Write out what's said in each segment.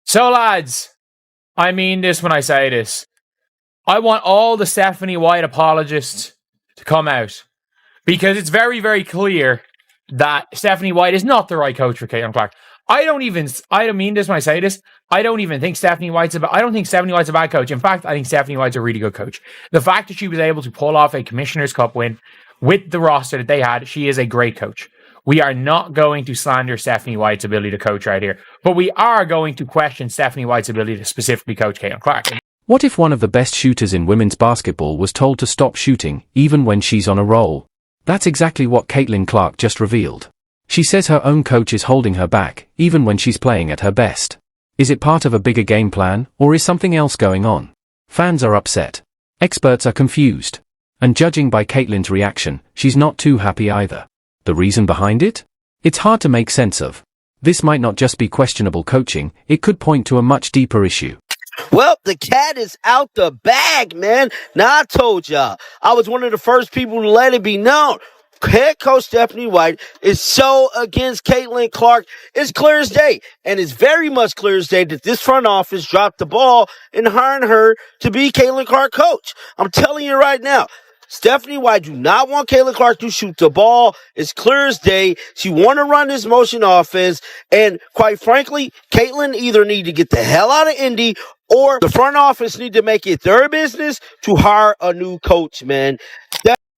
So, lads, I mean this when I say this. I want all the Stephanie White apologists to come out because it's very, very clear that Stephanie White is not the right coach for Caitlin Clark. I don't mean this when I say this. I don't think Stephanie White's a bad coach. In fact, I think Stephanie White's a really good coach. The fact that she was able to pull off a Commissioner's Cup win with the roster that they had, she is a great coach. We are not going to slander Stephanie White's ability to coach right here, but we are going to question Stephanie White's ability to specifically coach Caitlin Clark. What if one of the best shooters in women's basketball was told to stop shooting, even when she's on a roll? That's exactly what Caitlin Clark just revealed. She says her own coach is holding her back, even when she's playing at her best. Is it part of a bigger game plan, or is something else going on? Fans are upset. Experts are confused. And judging by Caitlin's reaction, she's not too happy either. The reason behind it? It's hard to make sense of. This might not just be questionable coaching, it could point to a much deeper issue. Well, the cat is out the bag, man. Now, I told y'all, I was one of the first people to let it be known. Head coach Stephanie White is so against Caitlin Clark. It's clear as day. And it's very much clear as day that this front office dropped the ball in hiring her to be Caitlin Clark coach. I'm telling you right now. Stephanie White do not want Caitlin Clark to shoot the ball. It's clear as day. She want to run this motion offense. And quite frankly, Caitlin either need to get the hell out of Indy or the front office need to make it their business to hire a new coach, man.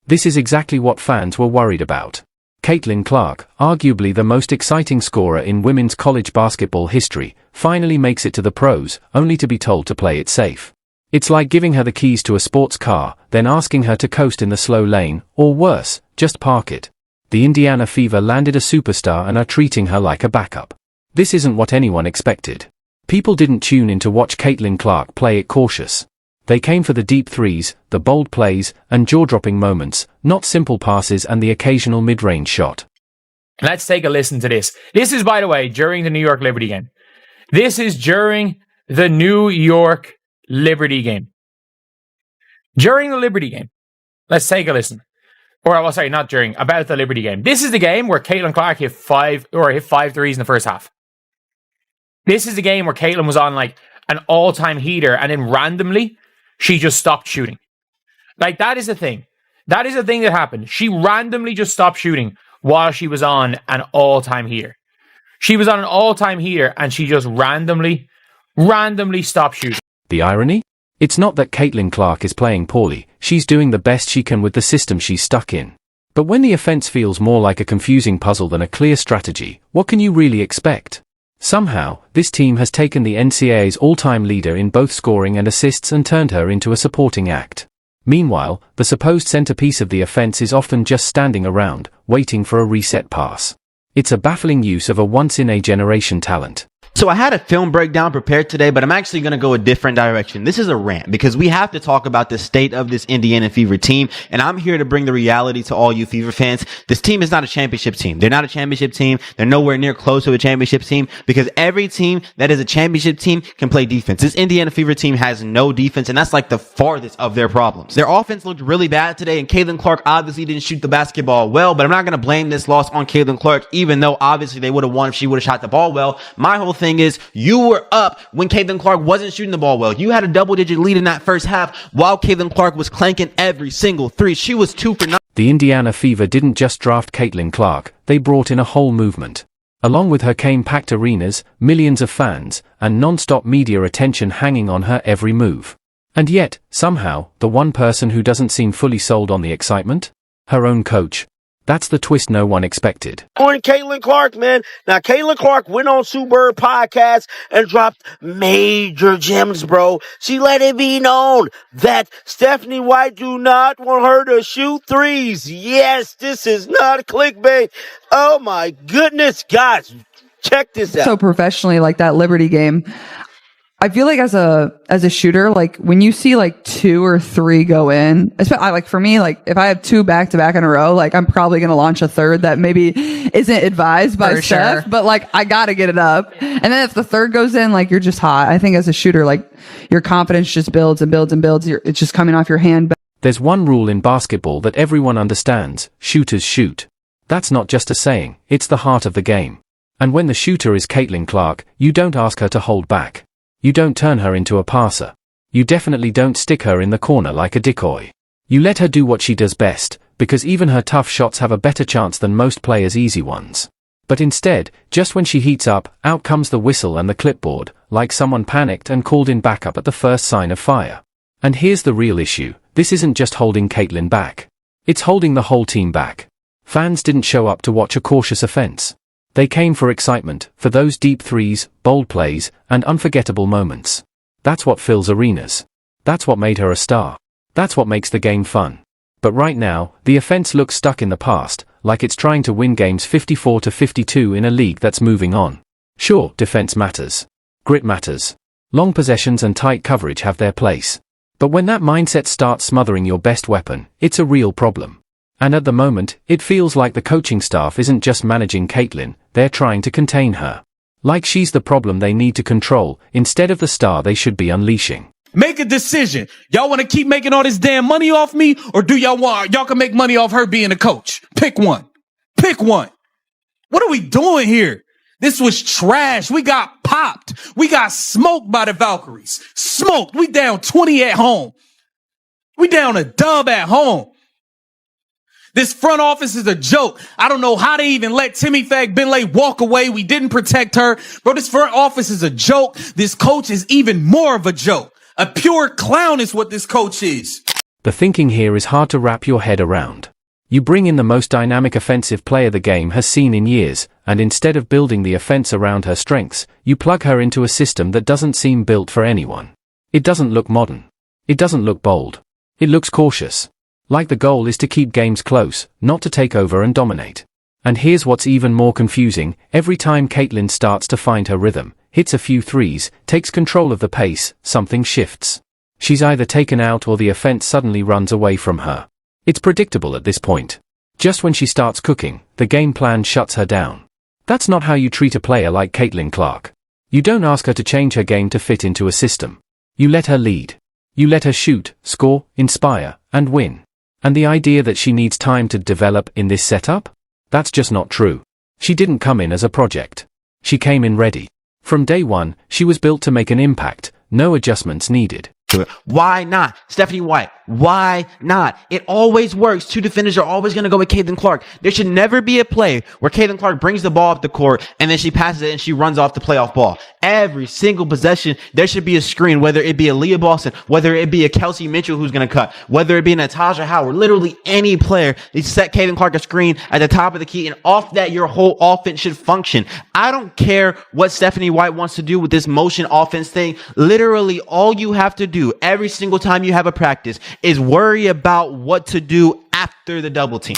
This is exactly what fans were worried about. Caitlin Clark, arguably the most exciting scorer in women's college basketball history, finally makes it to the pros, only to be told to play it safe. It's like giving her the keys to a sports car, then asking her to coast in the slow lane, or worse, just park it. The Indiana Fever landed a superstar and are treating her like a backup. This isn't what anyone expected. People didn't tune in to watch Caitlin Clark play it cautious. They came for the deep threes, the bold plays, and jaw-dropping moments, not simple passes and the occasional mid-range shot. Let's take a listen to this. This is, by the way, during the New York Liberty game. This is during the New York Liberty game. During the Liberty game. Let's take a listen. Not during, about the Liberty game. This is the game where Caitlin Clark hit five threes in the first half. This is the game where Caitlin was on like an all-time heater and then randomly she just stopped shooting. Like, that is the thing. That is the thing that happened. She randomly just stopped shooting while she was on an all-time heater. She was on an all-time heater and she just randomly stopped shooting. The irony? It's not that Caitlin Clark is playing poorly, she's doing the best she can with the system she's stuck in. But when the offense feels more like a confusing puzzle than a clear strategy, what can you really expect? Somehow, this team has taken the NCAA's all-time leader in both scoring and assists and turned her into a supporting act. Meanwhile, the supposed centerpiece of the offense is often just standing around, waiting for a reset pass. It's a baffling use of a once-in-a-generation talent. So I had a film breakdown prepared today, but I'm actually going to go a different direction. This is a rant because we have to talk about the state of this Indiana Fever team, and I'm here to bring the reality to all you Fever fans. This team is not a championship team. They're not a championship team. They're nowhere near close to a championship team because every team that is a championship team can play defense. This Indiana Fever team has no defense, and that's like the farthest of their problems. Their offense looked really bad today, and Caitlin Clark obviously didn't shoot the basketball well, but I'm not going to blame this loss on Caitlin Clark, even though obviously they would have won if she would have shot the ball well. My whole thing is you were up when Caitlin Clark wasn't shooting the ball well. You had a double-digit lead in that first half while Caitlin Clark was clanking every single three. She was 2 for 9. The Indiana Fever didn't just draft Caitlin Clark, they brought in a whole movement. Along with her came packed arenas, millions of fans, and non-stop media attention hanging on her every move. And yet, somehow, the one person who doesn't seem fully sold on the excitement? Her own coach. That's the twist no one expected. On Caitlin Clark, man. Now, Caitlin Clark went on Sue Bird podcast and dropped major gems, bro. She let it be known that Stephanie White do not want her to shoot threes. Yes, this is not clickbait. Oh, my goodness, guys. Check this out. So professionally, like that Liberty game, I feel like as a shooter, like when you see like 2 or 3 go in, especially like for me, like if I have 2 back to back in a row, like I'm probably going to launch a third that maybe isn't advised by Steph, but like I got to get it up. And then if the third goes in, like you're just hot. I think as a shooter, like your confidence just builds and builds and builds. It's just coming off your hand. There's one rule in basketball that everyone understands: shooters shoot. That's not just a saying, it's the heart of the game. And when the shooter is Caitlin Clark, you don't ask her to hold back. You don't turn her into a passer. You definitely don't stick her in the corner like a decoy. You let her do what she does best, because even her tough shots have a better chance than most players' easy ones. But instead, just when she heats up, out comes the whistle and the clipboard, like someone panicked and called in backup at the first sign of fire. And here's the real issue. This isn't just holding Caitlin back. It's holding the whole team back. Fans didn't show up to watch a cautious offense. They came for excitement, for those deep threes, bold plays, and unforgettable moments. That's what fills arenas. That's what made her a star. That's what makes the game fun. But right now, the offense looks stuck in the past, like it's trying to win games 54-52 in a league that's moving on. Sure, defense matters. Grit matters. Long possessions and tight coverage have their place. But when that mindset starts smothering your best weapon, it's a real problem. And at the moment, it feels like the coaching staff isn't just managing Caitlin, they're trying to contain her. Like she's the problem they need to control, instead of the star they should be unleashing. Make a decision. Y'all want to keep making all this damn money off me, or do y'all can make money off her being a coach? Pick one. Pick one. What are we doing here? This was trash. We got popped. We got smoked by the Valkyries. Smoked. We down 20 at home. We down a dub at home. This front office is a joke. I don't know how they even let Timmy Fag-Benlay walk away. We didn't protect her. Bro, this front office is a joke. This coach is even more of a joke. A pure clown is what this coach is. The thinking here is hard to wrap your head around. You bring in the most dynamic offensive player the game has seen in years, and instead of building the offense around her strengths, you plug her into a system that doesn't seem built for anyone. It doesn't look modern. It doesn't look bold. It looks cautious. Like the goal is to keep games close, not to take over and dominate. And here's what's even more confusing. Every time Caitlin starts to find her rhythm, hits a few threes, takes control of the pace, something shifts. She's either taken out or the offense suddenly runs away from her. It's predictable at this point. Just when she starts cooking, the game plan shuts her down. That's not how you treat a player like Caitlin Clark. You don't ask her to change her game to fit into a system. You let her lead. You let her shoot, score, inspire, and win. And the idea that she needs time to develop in this setup? That's just not true. She didn't come in as a project. She came in ready. From day one, she was built to make an impact, no adjustments needed. Why not? Stephanie White, why not? It always works. Two defenders are always going to go with Caitlin Clark. There should never be a play where Caitlin Clark brings the ball up the court and then she passes it and she runs off the playoff ball. Every single possession, there should be a screen, whether it be a Leah Boston, whether it be a Kelsey Mitchell who's going to cut, whether it be a Natasha Howard, literally any player. They set Caitlin Clark a screen at the top of the key, and off that, your whole offense should function. I don't care what Stephanie White wants to do with this motion offense thing. Literally, all you have to do every single time you have a practice is worry about what to do after the double team.